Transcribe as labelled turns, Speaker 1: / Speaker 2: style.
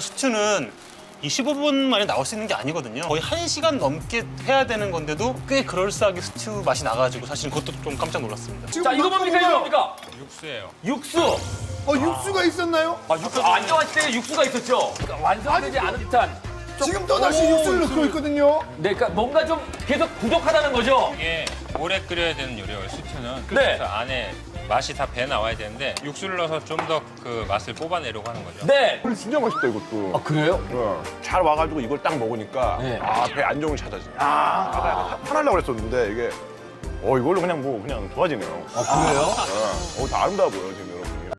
Speaker 1: 스튜는 이 15분 만에 나올 수 있는 게 아니거든요. 거의 1시간 넘게 해야 되는 건데도 꽤 그럴싸하게 스튜 맛이 나가지고 사실 그것도 좀 깜짝 놀랐습니다.
Speaker 2: 자, 이거 뭡니까? 이거 뭡니까?
Speaker 3: 육수예요.
Speaker 2: 육수.
Speaker 4: 육수가 있었나요?
Speaker 2: 아, 육수. 안녕하실 때 육수가 있었죠? 완성되지 않은 듯한.
Speaker 4: 지금 또다시 육수를 넣고 있거든요.
Speaker 2: 네, 그러니까 뭔가 좀 계속 부족하다는 거죠?
Speaker 3: 이게 오래 끓여야 되는 요리예요, 스튜는.
Speaker 2: 네.
Speaker 3: 그래서 안에 맛이 다 배 나와야 되는데 육수를 넣어서 좀 더 그 맛을 뽑아내려고 하는 거죠.
Speaker 2: 네.
Speaker 5: 진짜 맛있다 이것도.
Speaker 2: 아, 그래요?
Speaker 5: 잘 와가지고 이걸 딱 먹으니까
Speaker 2: 네.
Speaker 5: 배 안정이 찾아지네. 아까 약간 화나려고 그랬었는데 이게 이걸로 그냥 그냥 좋아지네요.
Speaker 2: 아, 그래요?
Speaker 5: 다 아름다워 보여 지금 여러분.